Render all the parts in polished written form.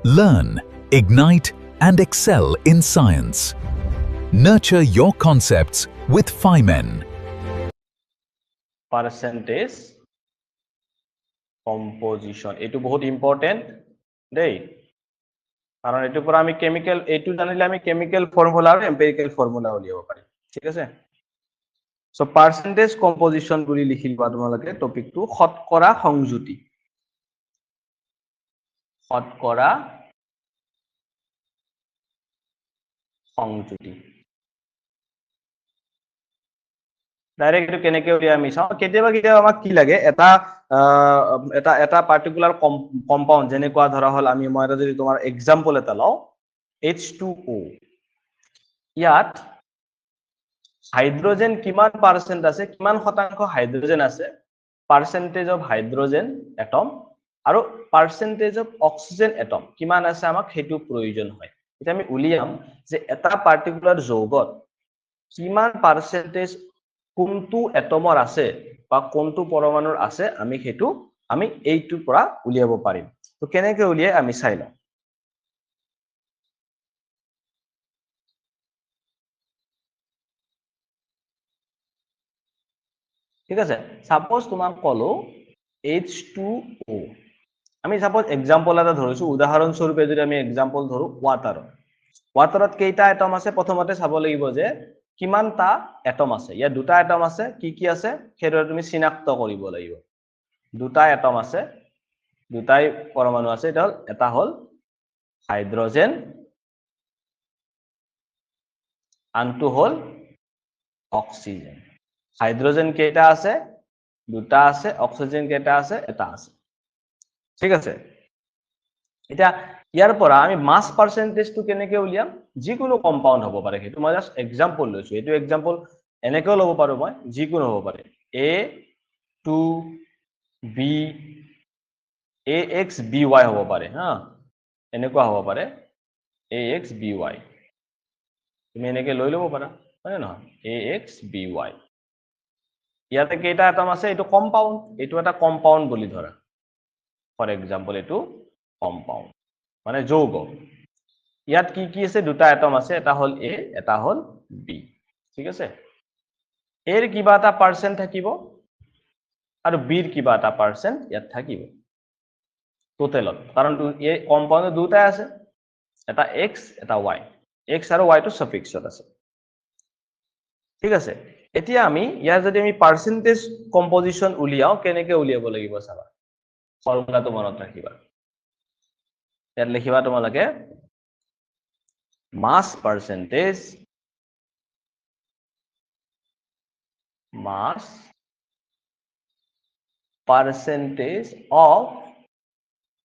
Learn, ignite, and excel in science. Nurture your concepts with Phymen. Percentage composition. It is very important. Day. কারণ এটার পর আমি chemical এটু জানিলে আমি কেমিক্যাল ফর্মুলা আর এম্পিরিক্যাল ফর্মুলা উলিয়াব পারি ঠিক আছে সো পার্সেন্টেজ কম্পোজিশন বুলি লিখিবা তোমালোকে টপিকটো শতকৰা সংযুতি শতকৰা সংযুতি ডাইরেক্ট এটু কেনেকে উলিয়াই আমি চাও কেতিয়াবা কেতিয়াবা আমাক কি লাগে এটা পার্টিকুলার কম্পাউন্ড যেনেকুৱা ধৰা হল আমি মই এটা যদি তোমাৰ এক্সাম্পল এটা লও H2O ইয়াত হাইড্ৰোজেন কিমান পাৰ্সেন্ট আছে কিমান শতাংশ হাইড্ৰোজেন আছে পাৰ্সেন্টেজ অফ হাইড্ৰোজেন এটম আৰু পাৰ্সেন্টেজ অফ অক্সিজেন এটম কিমান আছে আমাক হেতু প্ৰয়োজন হয় এটা আমি উলিয়াম যে এটা পাৰ্টিকুলাৰ যৌগত কিমান পাৰ্সেন্টেজ কোনটো এটমৰ আছে বা কোনটো পৰমাণুৰ আছে আমি হেতু আমি এইটোৰ পৰা উলিয়াব পাৰিম তো কেনেকৈ উলিয়াই আমি চাই লওঁ ঠিক আছে সাপোজ তোমাক কলো H2O আমি সাপোজ এক্সাম্পল এটা ধৰিছো উদাহৰণ স্বৰূপে যদি আমি এক্সাম্পল ধৰো ওয়াটাৰত কেইটা এটম আছে প্ৰথমতে চাব লাগিব যে কিমানটা এটম আছে ইয়া দুটা এটম আছে কি আছে হেতু তুমি চিনাক্ত কৰিব লাগিব দুটা এটম আছে দুটাই পৰমাণু আছে এটা হল হাইড্রোজেন আনটো হল অক্সিজেন হাইড্রোজেন কেইটা আছে দুটা আছে অক্সিজেন কেইটা আছে এটা আছে ঠিক আছে এটা ইয়াৰ পৰা আমি মাস পাৰ্সেন্টেজটো কেনেকৈ উলিয়াম যিকোনো কম্পাউন্ড হ'ব পাৰে হেতু মই জাস্ট এক্সাম্পল লৈছো এটো এক্সাম্পল এনেকৈ লব পাৰো মই যিকোনো হ'ব পাৰে A2B AXBY হ'ব পাৰে হা এনেকুৱা হ'ব পাৰে AXBY তুমি এনেকৈ লৈ লব পাৰা হয় নহয় AXBY ইয়াতে কেইটা এটম আছে এটো কম্পাউন্ড এটো এটা কম্পাউন্ড বুলি ধৰা ফৰ এক্সাম্পল এটো কম্পাউন্ড মানে যৌগ ইয়াত কি আছে দুটা এটম আছে এটা হল A এটা হল B ঠিক আছে এর কিবা এটা পার্সেন্ট থাকিব আৰু B ৰ কিবা এটা পাৰ্সেন্ট ইয়াত থাকিব টোটালত কাৰণ এই কম্পাউন্ড দুটা আছে এটা X এটা Y X আৰু Y টো সাফিক্সত আছে ঠিক আছে এতিয়া আমি ইয়াৰ যদি আমি পাৰ্সেন্টেজ কম্পোজিশন উলিয়াও কেনেকৈ উলিয়াব লাগিব চাবা ফৰ্মুলাটো মনত ৰাখিবা ইয়াত লিখিবা তোমালোকে mass percentage of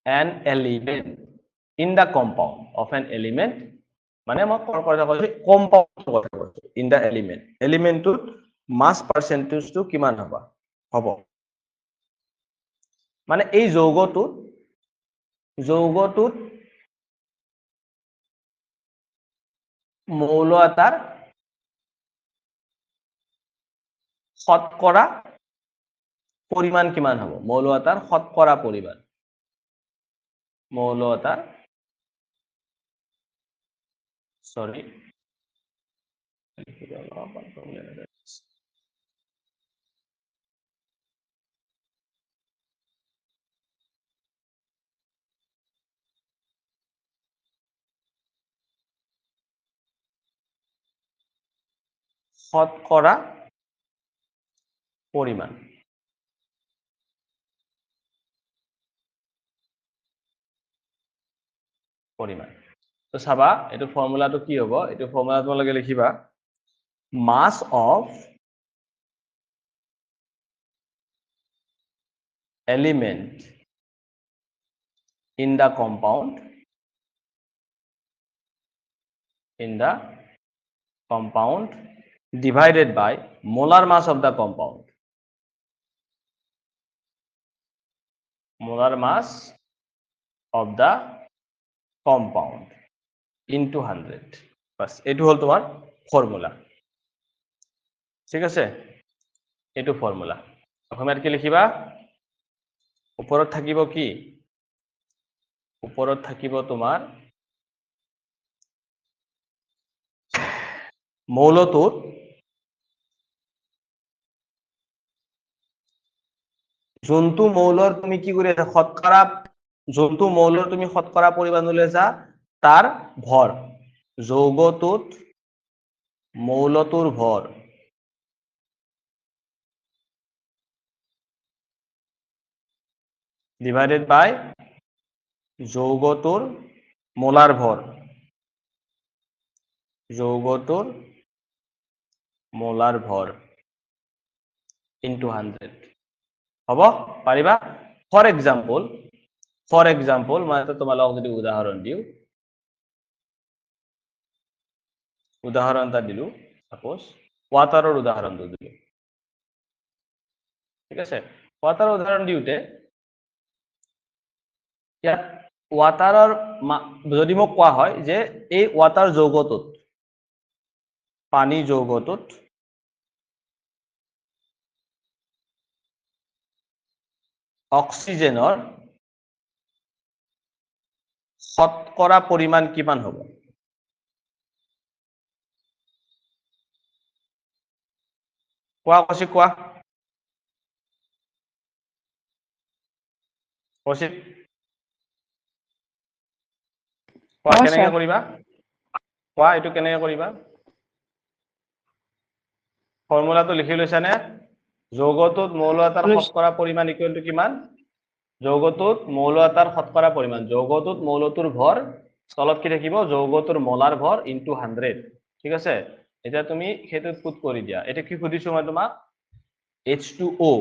an element in the compound of an element মানে মই কথা কৈছো compound in the element to mass percentage to কিমান হ'ব মানে এই যৌগটোত মৌল এটাৰ শতকৰা পৰিমাণ কিমান হ'ব মৌল এটাৰ শতকৰা পৰিমাণ মৌল এটাৰ সৰি শতকৰা পৰিমাণ তো চাবা এটো ফর্মুলাটো কি হ'ব এটো ফর্মুলা তোমালোকে লিখিবা mass of element in the compound divided by molar mass of the compound into 100 বাস এটো হল তোমার ফর্মুলা ঠিক আছে এটো ফর্মুলা অসমীয়াত কি লিখিবা ওপৰত থাকিব কি ওপৰত থাকিব তোমাৰ মৌলটোত যোনটো মৌলৰ তুমি কি কৰি আছা শতকৰা যোনটো মৌলৰ তুমি শতকৰা পৰিমাণ উলিয়াইছা তাৰ ভৰ যৌগটোত মৌলটোৰ ভৰ ডিভাইডেড বাই যৌগটোৰ মোলাৰ ভৰ যৌগটোৰ মোলাৰ ভৰ ইনটু 100 হ'ব পাৰিবা ফৰ এক্সাম্পল মই এটা তোমালোকক যদি উদাহৰণ দিওঁ উদাহৰণ এটা দিলো সাপোজ ওয়াটাৰৰ উদাহৰণটো দিলো ঠিক আছে ওয়াটাৰৰ উদাহৰণ দিওঁতে ইয়াত ওয়াটাৰৰ যদি মোক কোৱা হয় যে এই ওয়াটাৰ যৌগটোত পানী যৌগটোত অক্সিজেনৰ শতকৰা পৰিমাণ কিমান হ'ব কোৱা কৌশিক কোৱা কৌশিক কোৱা কেনেকৈ কৰিবা কোৱা এইটো কেনেকৈ কৰিবা ফৰ্মুলাটো লিখি লৈছানে যৌগটোত মৌল এটাৰ শতকৰা পৰিমাণ ইকুৱেল টু কিমান যৌগটোত মৌল এটাৰ শতকৰা পৰিমাণ যৌগটোত মৌলটোৰ ভৰ তলত কি থাকিব যৌগটোৰ মোলাৰ ভৰ ইনটু 100 ঠিক আছে এতিয়া তুমি সেইটো পুট কৰি দিয়া এটা কি খুদিছো মই তোমাক H2O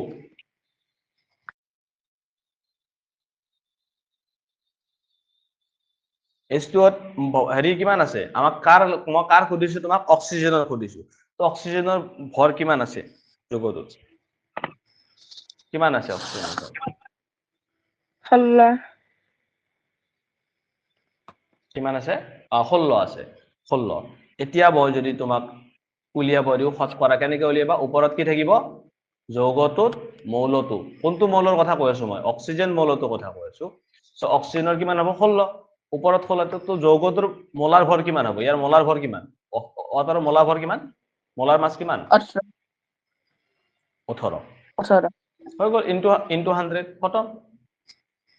H2O হেৰি কিমান আছে আমাক মই কাৰ খুদিছো তোমাক অক্সিজেনৰ খুদিছো তো অক্সিজেনৰ ভৰ কিমান আছে যৌগটোত কিমান আছে অক্সিজেনৰ ভৰ 16 কিমান আছে 16 আছে 16 এতিয়া মই যদি তোমাক উলিয়াব দিও শতকৰা কেনেকৈ উলিয়াবা ওপৰত কি থাকিব যৌগটোত মৌলটো কোনটো মৌলৰ কথা কৈ আছো মই অক্সিজেন মৌলটো কথা কৈ আছো সো অক্সিজেনৰ কিমান হ'ব 16 ওপৰত 16 তো যৌগটোৰ মোলাৰ ভৰ কিমান হ'ব ইয়াৰ মোলাৰ ভৰ কিমান ওয়াটাৰৰ মোলাৰ ভৰ কিমান মোলাৰ মাস কিমান 18 হৈ গ'ল ইনটু 100 খতম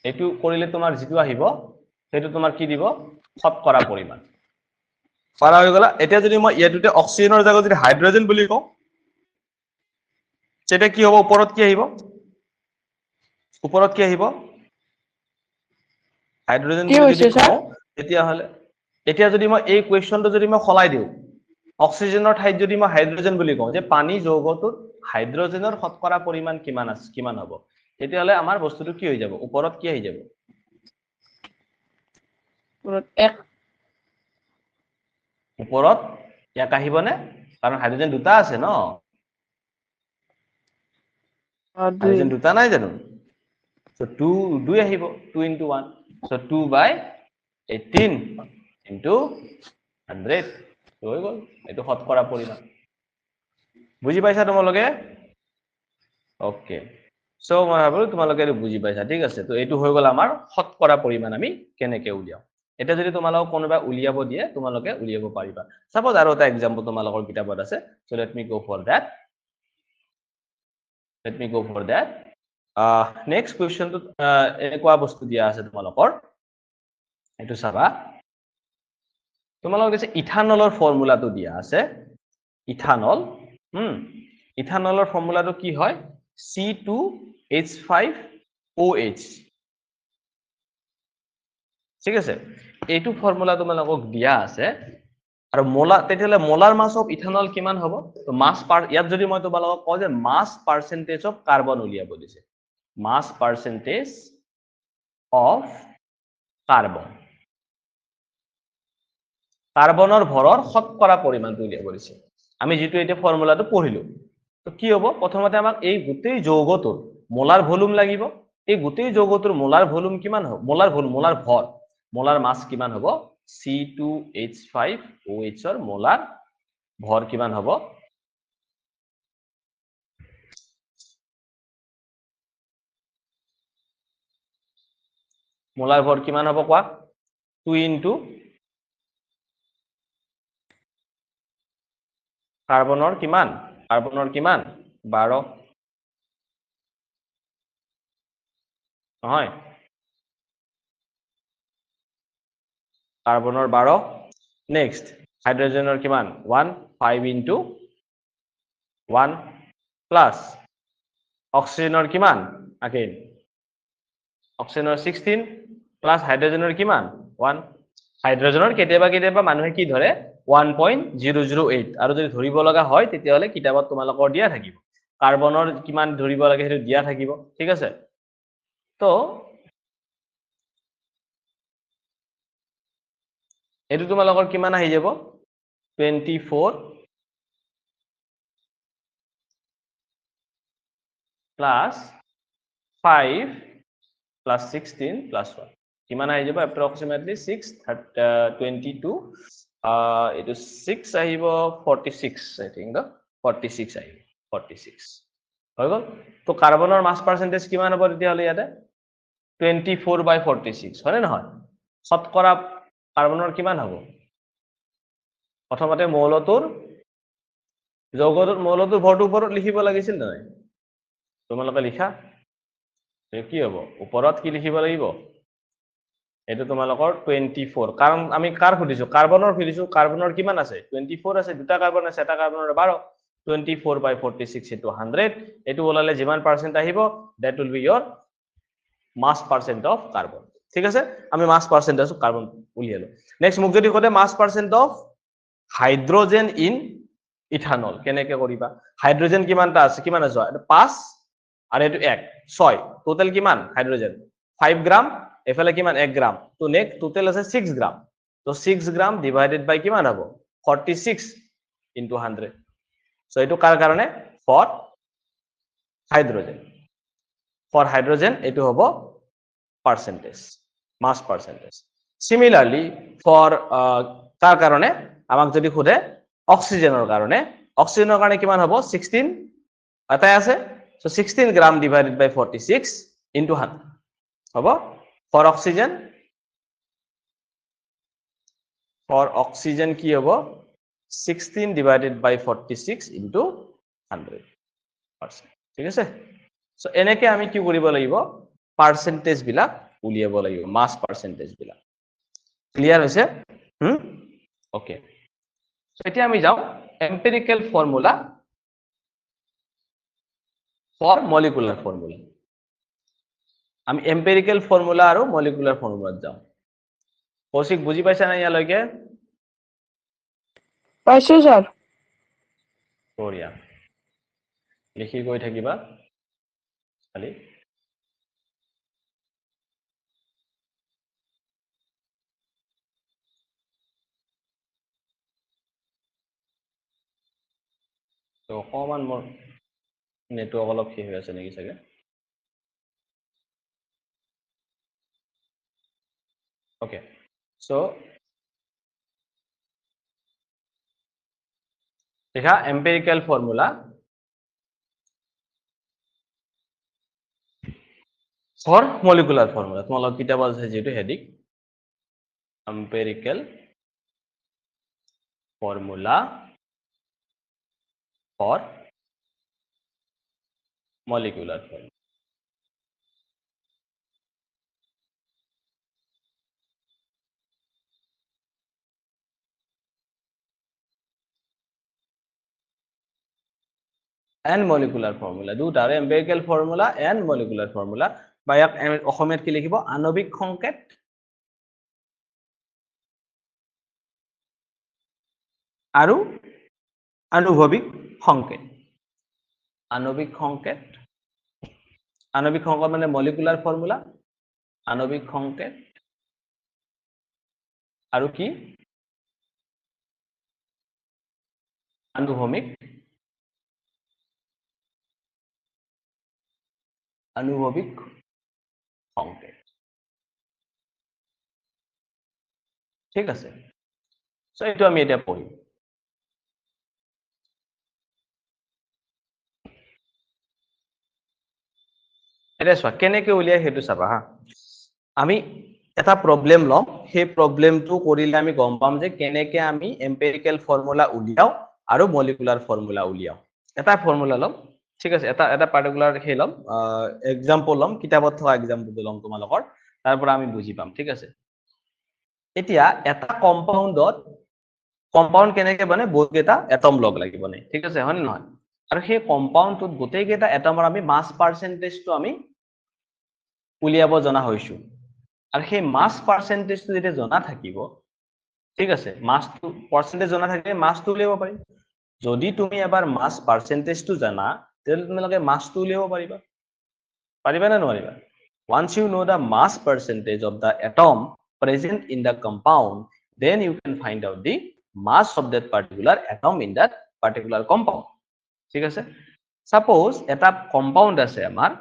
এটো কৰিলে তোমাৰ যেটো আহিব সেটো তোমাৰ কি দিব শতকৰা পৰিমাণ পাৰা হৈ গলা এতিয়া যদি মই ইয়াতে অক্সিজেনৰ জায়গাত যদি হাইড্ৰোজেন বুলি কওঁ সেটা কি হ'ব ওপৰত কি আহিব হাইড্ৰোজেন বুলি যদি কওঁ এতিয়া যদি মই এই কোৱেশ্চনটো যদি মই খলাই দিওঁ অক্সিজেনৰ ঠাইত যদি মই হাইড্ৰোজেন বুলি কওঁ যে পানী যৌগটোত হাইড্ৰোজেনৰ শতকৰা পৰিমাণ কিমান হ'ব তেতিয়াহলে আমাৰ বস্তুটো কি হৈ যাব ওপৰত কি আহি যাব ওপৰত এক আহিবনে কাৰণ হাইড্ৰোজেন দুটা আছে ন হাইড্ৰোজেন দুটা নাই জানো সো 2 আহিব 2 into 1 সো 2/18 into 100 হৈ গ'ল এটো শতকৰা পৰিমাণ বুজি পাইছা তোমালোকে ওকে সো মই ভাবো তোমালোকে বুজি পাইছা ঠিক আছে তো এটো হৈ গ'ল আমাৰ শতকৰা পৰিমাণ আমি কেনেকৈ উলিয়াও এটা যদি তোমালোকক কোনোবা উলিয়াব দিয়ে তোমালোকে উলিয়াব পাৰিবা সাপোজ আৰু এটা एग्जांपल তোমালোকৰ কিতাপত আছে so let me go for that next question তো এনেকুৱা বস্তু দিয়া আছে তোমালোকৰ এটো চাবা তোমালোকক দিছে ইথানলৰ ফৰ্মুলাটো দিয়া আছে ইথানল ইথানলৰ ফৰ্মুলাটো কি হয় C2H5OH ঠিক আছে এইটো ফৰ্মুলা তোমালোকক দিয়া আছে আৰু তেতিয়ালে মোলাৰ মাস অফ ইথানল কিমান হ'ব তো মাস ইয়াত যদি মই তোমালোকক কওঁ যে মাস পার্সেন্টেজ অফ কার্বন উলিয়াব দিছে মাস পার্সেন্টেজ অফ কাৰ্বনৰ ভৰৰ শতকৰা পৰিমাণটো উলিয়াব দিছে আমি যেটো এটা ফৰ্মুলাটো পঢ়িলো তো কি হ'ব প্ৰথমতে আমাক এই গোটেই যৌগটোৰ মোলাৰ ভলিউম লাগিব এই গোটেই যৌগটোৰ মোলাৰ ভলিউম কিমান হ'ব মোলাৰ ভৰ মোলাৰ মাস কিমান হ'ব C2H5OH ৰ মোলাৰ ভৰ কিমান হ'ব মোলাৰ ভৰ কিমান হ'ব কোৱা 2 ইনটু কাৰ্বনৰ কিমান 12 নহয় কাৰ্বনৰ 12 নেক্সট হাইড্ৰোজেনৰ কিমান 1 5 ইনটু 1 প্লাস অক্সিজেনৰ কিমান again অক্সিজেনৰ 16 প্লাস হাইড্ৰোজেনৰ কিমান 1 হাইড্ৰোজেনৰ কেতিয়াবা মানুহে কি ধৰে 1.008 আৰু যদি ধৰিব লগা হয় তেতিয়াহলে কিতাপত তোমালোকৰ দিয়া থাকিব কাৰ্বনৰ কিমান ধৰিব লাগে সেইটো দিয়া থাকিব ঠিক আছে তো এটো তোমালোকৰ কিমান আহি যাব 24 plus 5 plus 16 plus 1 কিমান আহি যাব approximately 22 এটো 6 আহিব 46 I think 46 আহিব 46 হৈ গল তো কাৰ্বনৰ মাস পার্সেন্টেজ কিমান হ'ব তেতিয়া হলে ইয়াতে 24/46 হয়নে নহয় শতকৰা কাৰ্বনৰ কিমান হ'ব প্ৰথমতে মৌলটোৰ যৌগটোৰ মৌলটোৰ ভৰটো ওপৰত লিখিব লাগিছিল নহয় তোমালোকে লিখা কি হ'ব ওপৰত কি লিখিব লাগিব এটো তোমালোকৰ 24 কাৰণ আমি কাৰ খুদিছো কাৰ্বনৰ খুদিছো কাৰ্বনৰ কিমান আছে 24 আছে দুটা কাৰ্বন আছে এটা কাৰ্বনৰ 12 24/46 into 100 এটো ওলালে যিমান পার্সেন্ট আহিব that will be your mass percent of carbon ঠিক আছে আমি mass percentage of carbon উলিয়ালো নেক্সট মুখ যদি কতে mass percent of hydrogen in ethanol কেনেকে কৰিবা হাইড্ৰোজেন কিমানটা আছে কিমান আছে 5 আৰু এটো 1 6 টোটাল কিমান হাইড্ৰোজেন 5 গ্রাম এফালে কিমান 1 গ্রাম তো নেক্সট টোটাল আছে 6 গ্রাম তো 6 গ্রাম ডিভাইডেড বাই কিমান হ'ব 46 into 100 so এটো কাৰ কাৰণে for hydrogen এটো হ'ব percentage mass percentage similarly for কাৰ কাৰণে আমাক যদি খুদে অক্সিজেনৰ কাৰণে কিমান হ'ব 16 আটাই আছে so 16 gram divided by 46 into 100 হ'ব for oxygen কি হ'ব 16 divided by 46 into 100% ঠিক আছে so এনেকে আমি কি কৰিব লাগিব পাৰ্সেন্টেজ বিলাক উলিয়াব লাগিব মাস পাৰ্সেন্টেজ বিলাক ক্লিয়াৰ হৈছে ওকে so এতিয়া আমি যাও এম্পিৰিকেল ফৰ্মুলা for molecular formula আমি এম্পিৰিকেল ফৰ্মুলা আৰু মলিকুলাৰ ফৰ্মুলাত যাও কৌশিক বুজি পাইছা না ইয়ালৈকে পাইছো স্যাৰ বঢ়িয়া লিখি গৈ থাকিবা খালি তো অকমান মোৰ নেটৱৰ্ক অলপ কি হৈ আছে নেকি চাগে okay so দেখা empirical formula for molecular formula তোমালোক কিতাপ আছে যেটো heading empirical formula for molecular formula and molecular formula দুটা আৰু empirical formula and molecular formula বা ইয়াক অসমীয়াত কি লিখিব আণবিক সংকেত আৰু আনুভৱিক সংকেত আণবিক সংকেত মানে molecular formula আণবিক সংকেত আৰু কি আনুভৱিক সংকেত ঠিক আছে সো এটো আমি এটা পঢ়িম এটা চোৱা কেনেকে উলিয়াই হেতু চাবা হা আমি এটা প্ৰবলেম লম সেই প্ৰবলেমটো কৰিলে আমি গম পাম যে কেনেকে আমি এম্পিৰিকেল ফৰ্মুলা উলিয়াও আৰু মলিকুলাৰ ফৰ্মুলা উলিয়াও এটা ফৰ্মুলা লম ঠিক আছে এটা পাৰ্টিকুলাৰ হে লম এক্সাম্পল লম কিতাপত থকা এক্সাম্পলটো লম তোমালোকৰ তাৰ পৰা আমি বুজি পাম ঠিক আছে এতিয়া এটা কম্পাউণ্ড কেনেকে বনে বহুত কেইটা এটম লগ লাগিব নে ঠিক আছে হয় নহয় আৰু সেই কম্পাউণ্ডটোত গোটেই কেইটা এটমৰ আমি মাছ পাৰ্চেন্টেজটো আমি উলিয়াব জনা হৈছো আৰু সেই মাছ পাৰ্চেন্টেজটো যেতিয়া জনা থাকিব ঠিক আছে মাছটো পাৰ্চেন্টেজ জনা থাকিলে মাছটো উলিয়াব পাৰিম যদি তুমি এবাৰ মাছ পাৰ্চেন্টেজটো জানা তেতিয়াহ'লে তোমালোকে মাছটো উলিয়াব পাৰিবা নে নোৱাৰিবা once you know the mass percentage of the atom present in the compound then you can find out the mass of that particular atom in that particular compound ঠিক আছে suppose এটা compound আছে আমাৰ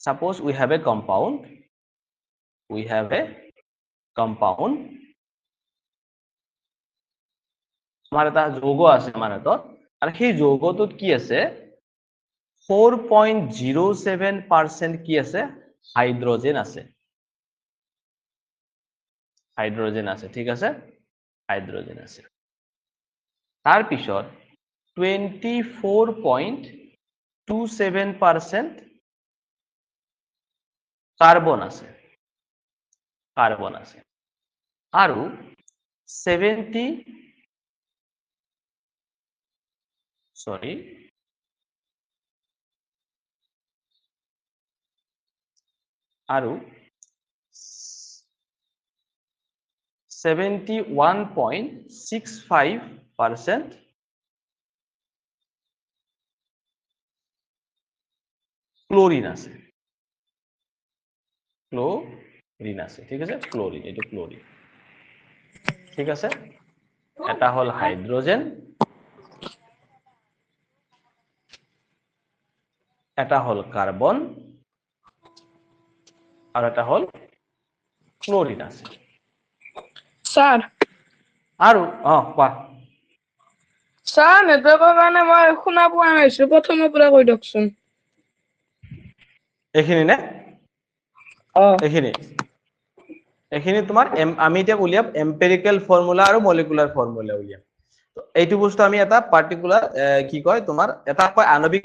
suppose we have a compound আমাৰ এটা যৌগ আছে আমাৰ হাতত আৰু সেই যৌগটোত কি আছে 4.07% কি আছে হাইড্ৰোজেন আছে ঠিক আছে হাইড্ৰোজেন আছে তাৰ পিছত 24.27% কাৰ্বন আছে আৰু 71.65% ক্লোরিন আছে ঠিক আছে ক্লোরিন এটো ক্লোরিন ঠিক আছে এটা হল হাইড্রোজেন এটা হল কার্বন আর এটা হল ক্লোরিন আছে স্যার আৰু কোৱা স্যাৰ নেটৱৰ্কৰ কাৰণে মই শুনা পোৱা নাইছো প্ৰথমৰ পৰা কৈ দিয়কচোন এইখিনি নে এইখিনি তোমাৰ আমি এতিয়া উলিয়াম এম্পিৰিকেল ফৰ্মুলা আৰু মলিকুলাৰ ফৰ্মুলা উলিয়াম তো এইটো বস্তু আমি এটা পাৰ্টিকুলাৰ কি কয় তোমাৰ এটা কয় আণবিক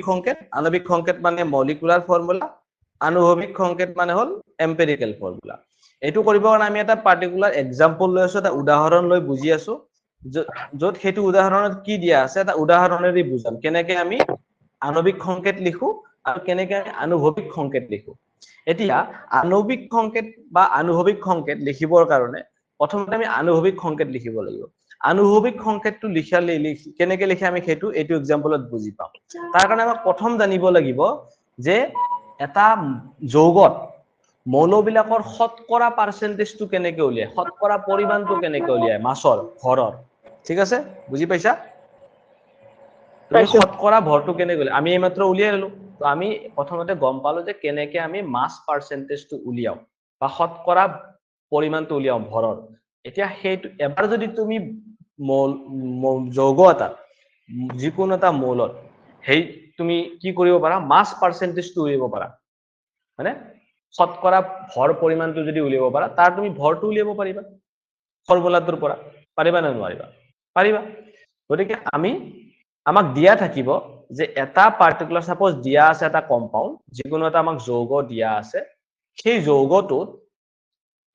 সংকেত মানে মলিকুলাৰ ফৰ্মুলা আনুভৱিক সংকেত মানে হল এম্পিৰিকেল ফৰ্মুলা এইটো কৰিবৰ কাৰণে আমি এটা পাৰ্টিকুলাৰ এক্সাম্পল লৈ আছো এটা উদাহৰণ লৈ বুজি আছো য'ত হেতু উদাহৰণত কি দিয়া আছে এটা উদাহৰণেৰে বুজাম কেনেকে আমি আণবিক সংকেত লিখো আৰু কেনেকে আমি আনুভৱিক সংকেত লিখো এতিয়া আণবিক সংকেত বা আনুভৱিক সংকেত লিখিবৰ কাৰণে প্ৰথমতে আমি আনুভৱিক সংকেত লিখিব লাগিব আনুভৱিক সংকেতটো লিখালে কেনেকে লিখে আমি হেতু এইটো এক্সাম্পলত বুজি পাম তাৰ কাৰণে আমাক প্ৰথম জানিব লাগিব যে এটা যৌগত মৌলবিলাকৰ শতকৰা পাৰ্চেন্টেজটো কেনেকে উলিয়ায় শতকৰা পৰিমাণটো কেনেকে উলিয়ায় মাছৰ ভৰৰ ঠিক আছে বুজি পাইছা তুমি শতকৰা ভৰটো কেনেকে উলিয়ায় আমি এইমাত্ৰ উলিয়াই ললো তো আমি প্ৰথমতে গম পালো যে কেনেকে আমি মাছ পাৰ্চেন্টেজটো উলিয়াও বা শতকৰা পৰিমাণটো উলিয়াও ভৰৰ এতিয়া সেইটো এবাৰ যদি তুমি যৌগ এটা যিকোনো এটা মৌলত হেই তুমি কি কৰিব পাৰা মাছ পাৰ্চেন্টেজটো উলিয়াব পাৰা মানে শতকৰা ভৰ পৰিমাণটো যদি উলিয়াব পাৰা তাৰ তুমি ভৰটো উলিয়াব পাৰিবা ফৰ্মুলাটোৰ পৰা পাৰিবা নে নোৱাৰিবা পাৰিবা গতিকে আমাক দিয়া থাকিব যে এটা পাৰ্টিকুলাৰ সাপোজ দিয়া আছে এটা কম্পাউণ্ড যিকোনো এটা আমাক যৌগ দিয়া আছে সেই যৌগটোত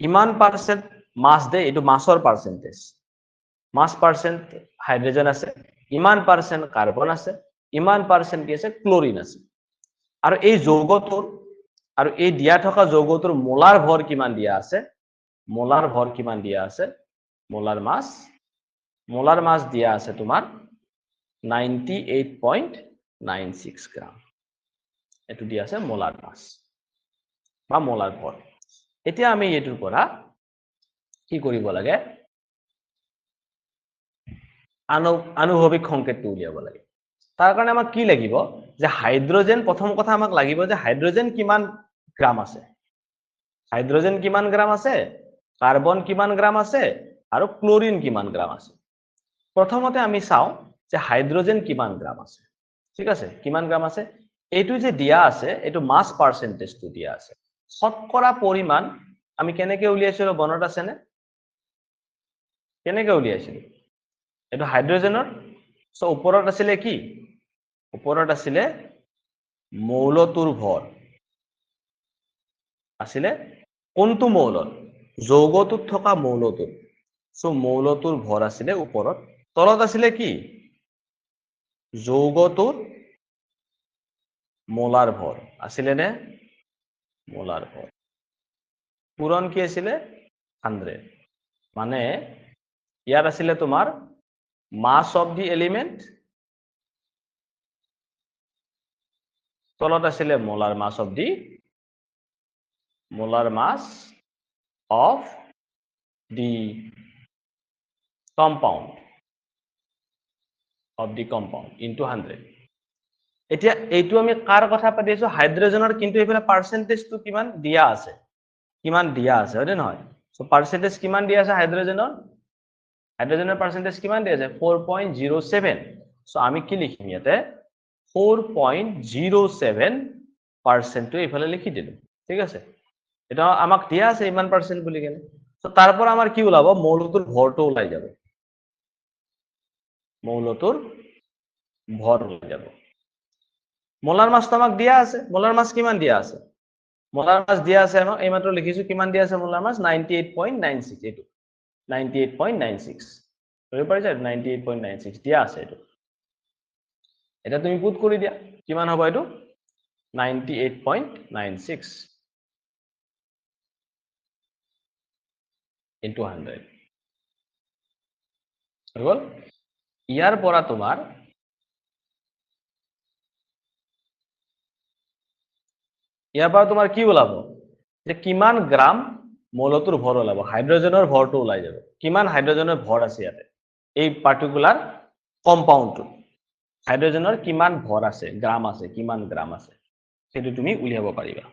ইমান পাৰ্চেন্ট মাছ দে এইটো মাছৰ পাৰ্চেন্টেজ মাছ পাৰ্চেন্ট হাইড্ৰোজেন আছে ইমান পাৰ্চেন্ট কাৰ্বন আছে ইমান পাৰ্চেন্ট কি আছে ক্লোৰিন আছে আৰু এই যৌগটোৰ আৰু এই দিয়া থকা যৌগটোৰ মোলাৰ ভৰ কিমান দিয়া আছে মোলাৰ মাছ দিয়া আছে তোমাৰ 98.96 গ্ৰাম এটো দিয়া আছে মোলাৰ মাছ বা মোলাৰ ভৰ এতিয়া আমি এইটোৰ পৰা কি কৰিব লাগে আনুভৱিক সংকেতটো উলিয়াব লাগে তাৰ কাৰণে আমাক কি লাগিব যে হাইড্ৰোজেন প্ৰথম কথা আমাক লাগিব যে হাইড্ৰোজেন কিমান গ্ৰাম আছে কাৰ্বন কিমান গ্ৰাম আছে আৰু ক্লোৰিন কিমান গ্ৰাম আছে প্ৰথমতে আমি চাও যে হাইড্ৰোজেন কিমান গ্ৰাম আছে ঠিক আছে কিমান গ্ৰাম আছে এইটো যে দিয়া আছে এইটো মাছ পাৰ্চেন্টেজটো দিয়া আছে শতকৰা পৰিমাণ আমি কেনেকে উলিয়াইছিলো বনত আছে নে কেনেকে উলিয়াইছিলো এটো হাইড্ৰোজেনৰ সো ওপৰত আছিলে কি ওপৰত আছিলে মৌলটোৰ ভৰ আছিলে কোনটো মৌলত যৌগটোত থকা মৌলটোত সো মৌলটোৰ ভৰ আছিলে ওপৰত তলত আছিলে কি যৌগটোৰ মোলাৰ ভৰ আছিলে নে মোলাৰ ভৰ পূৰণ কি আছিলে 100 মানে ইয়াত আছিলে তোমাৰ মাস অফ দি এলিমেন্ট তলত আছিলে molar mass of the molar mass of the compound into 100 এতিয়া এইটো আমি কার কথা পাতিছো হাইড্ৰোজেনৰ কিন্তু এফালে পাৰ্সেন্টেজটো কিমান দিয়া আছে হয়নে নহয় সো পাৰ্সেন্টেজ কিমান দিয়া আছে হাইড্ৰোজেনৰ পার্সেন্টেজ কিমান দিয়া আছে 4.07 সো আমি কি লিখিম ইয়াতে 4.07% টো এফালে লিখি দিলো ঠিক আছে এটা আমাক দিয়া আছে ইমান পার্সেন্ট বুলি কেনে তো তারপর আমার কি ওলাব মৌলটোৰ ভৰটো ওলাই যাব মৌলটোৰ ভৰ ওলাই যাব মোলাৰ মাস আমাক দিয়া আছে মোলাৰ মাস কিমান দিয়া আছে মোলাৰ মাস দিয়া আছে আমাক এইমাত্ৰ লিখিছো কিমান দিয়া আছে মোলাৰ মাস 98.96 এটো 98.96 ধৰি পাইছা 98.96 দিয়া আছে এটো এটা তুমি পুট কৰি দিয়া কিমান হ'ব এটো 98.96 into 100 হল ইয়াৰ পৰা তোমাৰ কি ওলাব যে কিমান গ্ৰাম মৌলটোৰ ভৰ ওলাব হাইড্ৰোজেনৰ ভৰটো ওলাই যাব কিমান হাইড্ৰোজেনৰ ভৰ আছে ইয়াতে এই পাৰ্টিকুলাৰ কম্পাউন্ডটো হাইড্ৰোজেনৰ কিমান ভৰ আছে গ্ৰাম আছে কিমান গ্ৰাম আছে সেটো তুমি উলিয়াব পাৰিবানে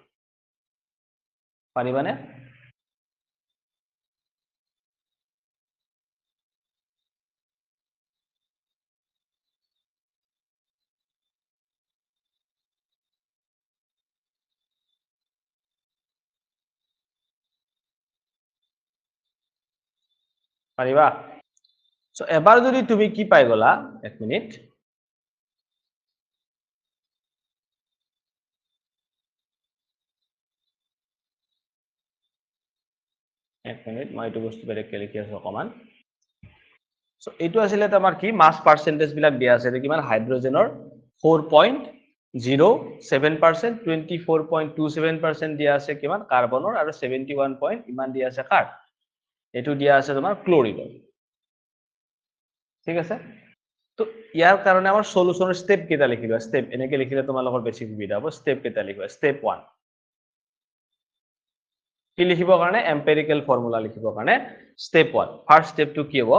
পাৰিবা সো এবাৰ যদি তুমি কি পাই গলা এক মিনিট মই এইটো বস্তু বেলেগকে লিখি আছো অকমান সো এইটো আছিল তোমাৰ কি মাস পাৰ্সেন্টেজ বিলাক দিয়া আছে কিমান হাইড্ৰোজেনৰ 4.07% 24.27% দিয়া আছে কিমান কাৰ্বনৰ আৰু 71 পইণ্ট ইমান দিয়া আছে কাৰ এটো দিয়া আছে তোমাৰ ক্লোৰিনৰ ঠিক আছে তো ইয়াৰ কাৰণে আমাৰ সলিউশনৰ স্টেপ কেটা লিখিবা স্টেপ এনেকে লিখিলে তোমালোকৰ বেছি সুবিধা হ'ব স্টেপ কেটা লিখিবা স্টেপ 1 কি লিখিবৰ কাৰণে এম্পিৰিকেল ফৰ্মুলা লিখিবৰ কাৰণে স্টেপ 1 ফাৰ্স্ট স্টেপ টু কি হ'ব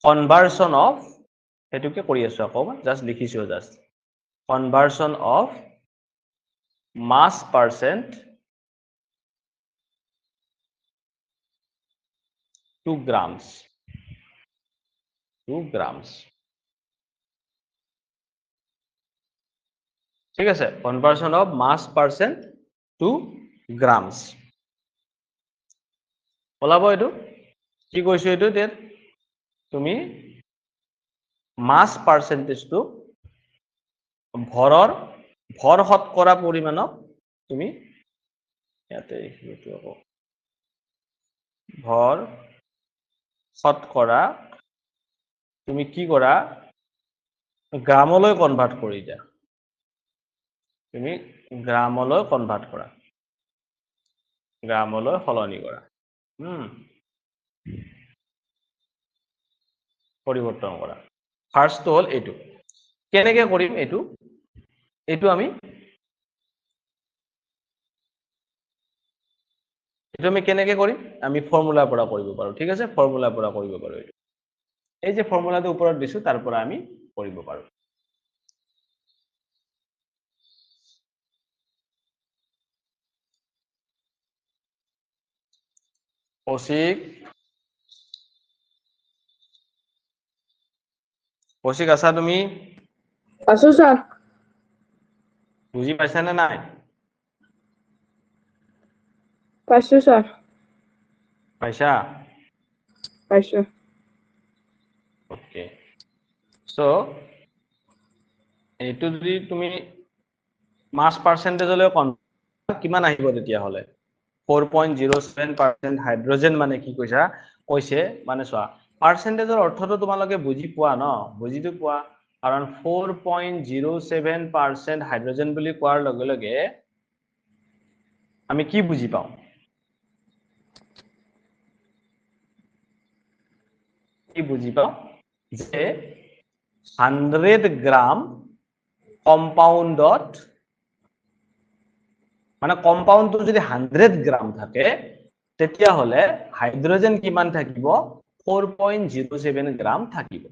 কনভাৰ্সন অফ এটুকে কৰি আছো আকৌ জাস্ট লিখিছো just conversion of mass percent to grams ঠিক আছে conversion of mass percent to grams ওলাব এটো কি কৈছো এটো তুমি মাস পার্সেন্টেজটো ভৰ শতকৰা পৰিমাণক তুমি ইয়াতে এইটো আকৌ ভৰ শতকৰা তুমি কি কৰা গ্ৰামলৈ কনভাৰ্ট কৰি দিয়া তুমি গ্ৰামলৈ কনভাৰ্ট কৰা গ্ৰামলৈ সলনি কৰা পৰিৱৰ্তন কৰা ফাৰ্স্ট হল এটো কেনেকে কৰিম এটো আমি কেনেকে কৰিম আমি ফৰ্মুলাৰ পৰা কৰিব পাৰো ঠিক আছে ফৰ্মুলাৰ পৰা কৰিব পাৰো এই যে ফৰ্মুলাটো ওপৰত দিছো তাৰ পৰা আমি কৰিব পাৰো কৌশিক আছা তুমি আছো স্যার বুজি পাইছা নে নাই পাইছো স্যার পাইছা পাইছো ওকে সো এইটো যদি তুমি মাস পার্সেন্টেজলৈ কিমান আহিব তেতিয়া হলে 4.07% হাইড্ৰোজেন মানে কি কৈছে মানে চোৱা পাৰ্সেন্টেজৰ অৰ্থটো তোমালোকে বুজি পোৱা ন বুজিটো পোৱা কাৰণ 4.07% হাইড্ৰোজেন বুলি কোৱাৰ লগে লগে আমি কি বুজি পাওঁ কি বুজি পাওঁ যে 100 গ্রাম কম্পাউন্ডত মানে কম্পাউন্ডটো যদি 100 গ্রাম থাকে তেতিয়া হলে হাইড্ৰোজেন কিমান থাকিব 4.07 গ্রাম থাকিব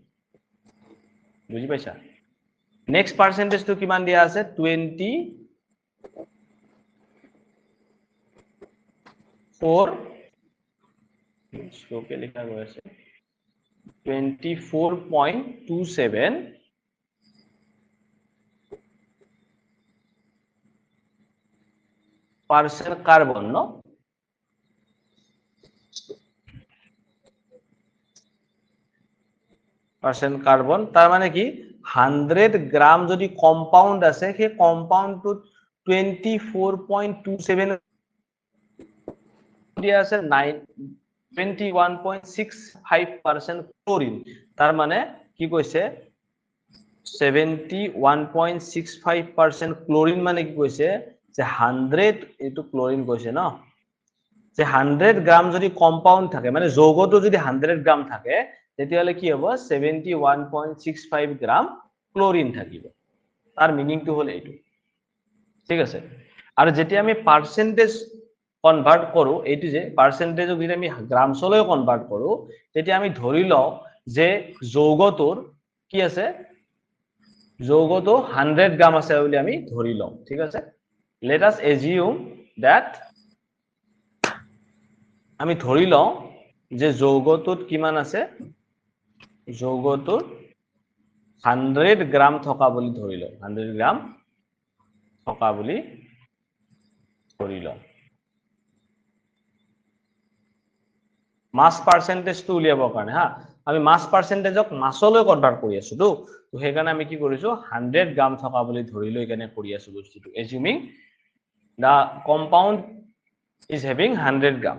বুজি পাইছা নেক্সট পার্সেন্টেজটো কিমান দিয়া আছে 24 স্লোকে লিখা গৈ আছে 24.27 পার্সেন্ট কার্বন ন পার্সেন্ট কার্বন তার মানে কি 100 গ্রাম যদি কম্পাউন্ড আছে সেই কম্পাউন্ডটো 24.27 দিয়া আছে 21.65% ক্লোরিন তার মানে কি কৈছে 71.65% ক্লোরিন মানে কি কৈছে যে 100 এটো ক্লোরিন কৈছে ন যে 100 গ্রাম যদি কম্পাউন্ড থাকে মানে যৌগটো যদি 100 গ্রাম থাকে তেতিয়া হলে কি হ'ব 71.65 গ্রাম ক্লোরিন থাকিব তার মিনিংটো হল এইটো ঠিক আছে আৰু যেতিয়া আমি পাৰ্সেন্টেজ কনভাৰ্ট কৰো এইটো যে পাৰ্সেন্টেজ যদি আমি গ্ৰামছলৈ কনভাৰ্ট কৰো তেতিয়া আমি ধৰি লও যে যৌগটোৰ কি আছে যৌগটো 100 গ্ৰাম আছে বুলি আমি ধৰি লও ঠিক আছে let us assume that আমি ধৰি লও যে যৌগটোত কিমান আছে যৌগটোত 100 গ্ৰাম থকা বুলি ধৰি লও 100 গ্ৰাম থকা বুলি ধৰি লও মাস পাৰ্সেন্টেজটো উলিয়াবৰ কাৰণে হা আমি মাস পাৰ্সেন্টেজক মাসলৈ কনভাৰ্ট কৰি আছো তো সেই কাৰণে আমি কি কৰিছো 100 গ্ৰাম থকা বুলি ধৰি লৈ কেনে কৰি আছো বস্তুটো assuming the compound is having 100 গ্ৰাম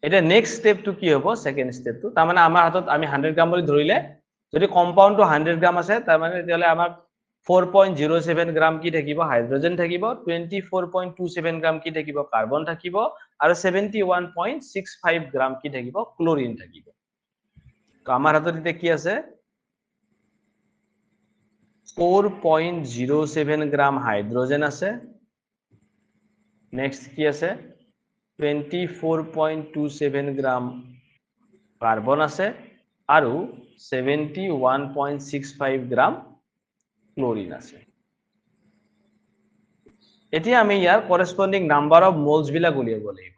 এটা নেক্সট স্টেপটো কি হ'ব সেকেন্ড স্টেপটো তাৰ মানে আমাৰ হাতত আমি 100 গ্ৰাম বুলি ধৰিলে যদি কম্পাউন্ডটো 100 গ্ৰাম আছে তাৰ মানে তেতিয়ালে আমাৰ 4.07 গ্ৰাম কি থাকিব হাইড্ৰোজেন থাকিব 24.27 গ্ৰাম কি থাকিব কাৰ্বন থাকিব আৰু 71.65 গ্ৰাম কি থাকিব ক্লোৰিন থাকিব তো আমাৰ হাতত এতিয়া কি আছে 4.07 গ্ৰাম হাইড্ৰোজেন আছে নেক্সট কি আছে 24.27 গ্ৰাম কাৰ্বন আছে আৰু 71.65 গ্ৰাম ক্লোৰিন আছে এতিয়া আমি ইয়াৰ কৰেসপন্ডিং নাম্বাৰ অফ মোলস বিলাক উলিয়াব লাগিব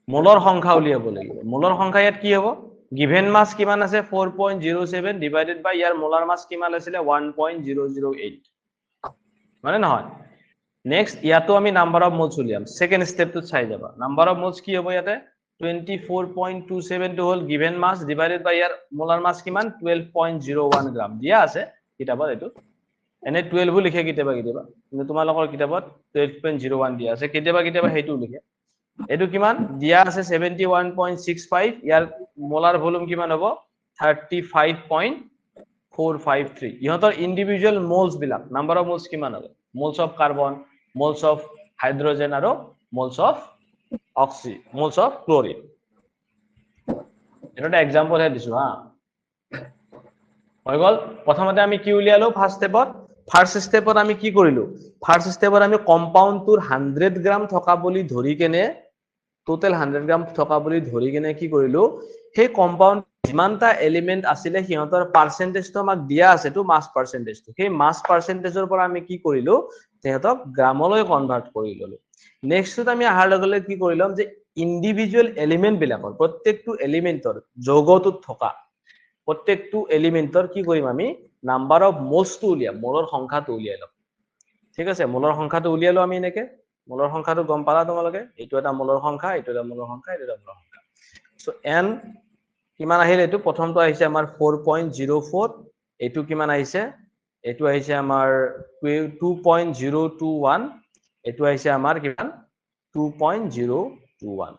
মোলৰ সংখ্যা উলিয়াব লাগিব মোলৰ সংখ্যা ইয়াত কি হ'ব গিভেন মাস কিমান আছে 4.07 ডিভাইডেড বাই ইয়াৰ মোলাৰ মাস কিমান আছিল 1.008 মানে নহয় নেক্সট ইয়াতো আমি নাম্বাৰ অফ মোলস উলিয়াম সেকেন্ড স্টেপটো চাই যাবা নাম্বাৰ অফ মোলস কি হ'ব ইয়াতে 24.27 টো হল গিভেন মাস ডিভাইডেড বাই ইয়াৰ মোলাৰ মাস কিমান 12.01 গ্ৰাম দিয়া আছে কিতাপত এটো এনে 12 লিখে কিতাবা কিন্তু তোমালোকৰ কিতাপত 12.01 দিয়া আছে কিতাবা হেতু লিখে এটো কিমান দিয়া আছে 71.65 ইয়াৰ মোলাৰ ভলিউম কিমান হ'ব 35.453 ইহতৰ ইন্ডিভিজুয়াল মোলস বিলাক নাম্বাৰ অফ মোলস কিমান হ'ব moles of carbon moles of hydrogen আৰু moles of moles of chlorine এটা এক্সাম্পল হে দিছো হা হৈ গল প্ৰথমতে আমি কি উলিয়ালো ফাৰ্স্ট স্টেপত আমি কি কৰিলো ফাৰ্স্ট স্টেপত আমি কম্পাউন্ডটোৰ 100 গ্ৰাম থকা বুলি ধৰি কেনে টোটাল 100 গ্ৰাম থকা বুলি ধৰি কেনে কি কৰিলো সেই কম্পাউন্ড যিমানটা এলিমেন্ট আছিল সিহঁতৰ পাৰ্সেন্টেজটো আমাক দিয়া আছে তো মাস পাৰ্সেন্টেজটো সেই মাস পাৰ্সেন্টেজৰ পৰা আমি কি কৰিলো তেহতক গ্ৰামলৈ কনভাৰ্ট কৰি ললো নেক্সটত আমি আহাৰ লগে কি কৰিলাম যে ইন্ডিভিজুয়াল এলিমেন্ট বিলাকৰ প্ৰত্যেকটো এলিমেন্টৰ যৌগটোত থকা প্ৰত্যেকটো এলিমেন্টৰ কি কৰিম আমি নাম্বাৰ অফ মোলসটো উলিয়াম মোলৰ সংখ্যাটো উলিয়াই লম ঠিক আছে মোলৰ সংখ্যাটো উলিয়ালো আমি এনেকে মূলৰ সংখ্যাটো গম পালা তোমালোকে এইটো এটা মূলৰ সংখ্যা এইটো এটা মূলৰ সংখ্যা এইটো এটা মূলৰ সংখ্যা সো n কিমান আহিল এইটো প্ৰথমটো আহিছে আমাৰ 4.04 এইটো কিমান আহিছে এইটো আহিছে আমাৰ 2.021 এইটো আহিছে আমাৰ কিমান 2.021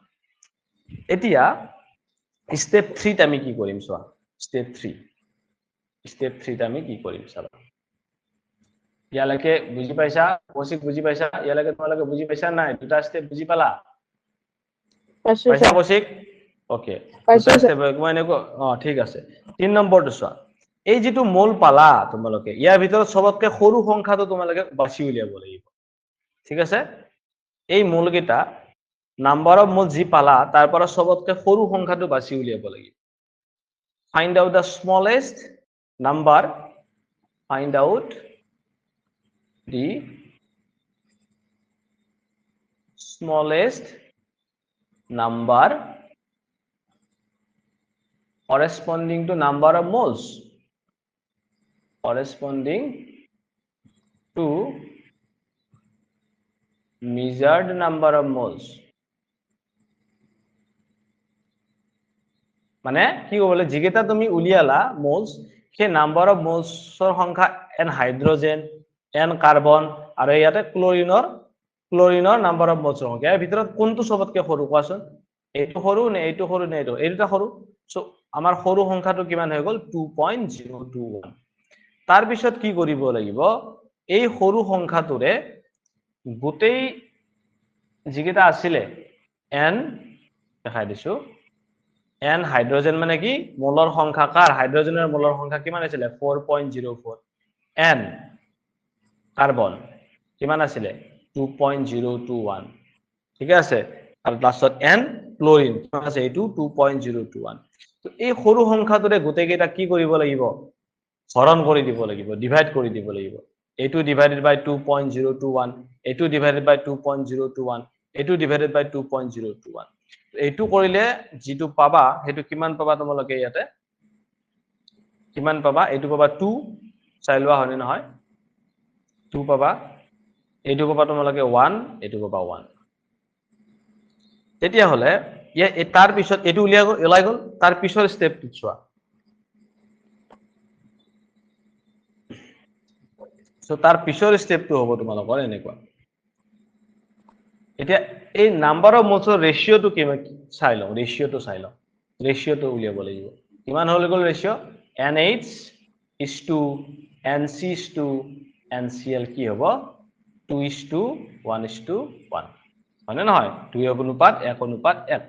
এতিয়া স্টেপ 3 ত আমি কি কৰিম চোৱা স্টেপ 3 ত আমি কি কৰিম চাবা ইয়ালৈকে বুজি পাইছা কৌশিক বুজি পাইছা ইয়ালৈকে তোমালোকে বুজি পাইছা নাই দুটা স্টেপ বুজি পালা পাইছা কৌশিক ওকে দুটা স্টেপ মই এনেকৈ ঠিক আছে 3 নম্বৰটো চোৱা এই যেটো মূল পালা তোমালোকে ইয়াৰ ভিতৰত সবতকে সৰু সংখ্যাটো তোমালোকে বাছি উলিয়াব লাগিব ঠিক আছে এই মূল কেইটা নাম্বাৰ অফ মূল যি পালা তাৰ পৰা সবতকে সৰু সংখ্যাটো বাছি উলিয়াব লাগিব find out the smallest number find out the smallest number corresponding to number of moles corresponding to measured number of moles মানে কি বলে যেটা তুমি উলিয়ালা মোলস সে নাম্বার অফ মোলসৰ সংখ্যা n হাইড্ৰোজেন n কাৰ্বন আৰু ইয়াতে ক্লোৰিনৰ নাম্বাৰ অফ মোলসৰ সংখ্যা ইয়াৰ ভিতৰত কোনটো সবতকে সৰু কোৱাচোন এইটো সৰু নে এইটো সৰু নে এইটো সৰু সো আমাৰ সৰু সংখ্যাটো কিমান হৈ গল 2.021 তাৰ পিছত কি কৰিব লাগিব এই সৰু সংখ্যাটোৰে গোটেই যেটা আছিলে n দেখাই দিছো n হাইড্ৰোজেন মানে কি মোলৰ সংখ্যা কাৰ হাইড্ৰোজেনৰ মোলৰ সংখ্যা কিমান আছিল 4.04 n কাৰ্বন কিমান আছিল 2.021 ঠিক আছে আৰু লাষ্টত n ক্লোৰিন কিমান আছে এইটো 2.021 তো এই সৰু সংখ্যাটোৰে গোটেই কেইটা কি কৰিব লাগিব হৰণ কৰি দিব লাগিব ডিভাইড কৰি দিব লাগিব এইটো ডিভাইডেড বাই 2.021 এইটো ডিভাইডেড বাই 2.021 এইটো ডিভাইডেড বাই 2.021 এইটো কৰিলে যেটো পাবা হেতু কিমান পাবা তোমালোকে ইয়াতে কিমান পাবা এইটো পাবা 2 চাইলোৱা হয়নে নহয় 2 পাবা এইটো পাবা তোমালোকে 1 এইটো পাবা 1 তেতিয়া হলে তাৰ পিছত এইটো উলাই গল তাৰ পিছৰ স্টেপটো চোৱা সো তাৰ পিছৰ স্টেপটো হ'ব তোমালোকৰ এনেকুৱা এতিয়া এই নাম্বাৰ অফ মোলসৰ ৰেশিওটো কিমান চাই লও ৰেশিওটো উলিয়াব লাগিব কিমান হল গল ৰেশিও NH:NC:NCl কি হ'ব 2:1:1 মানে নহয় 2:1:1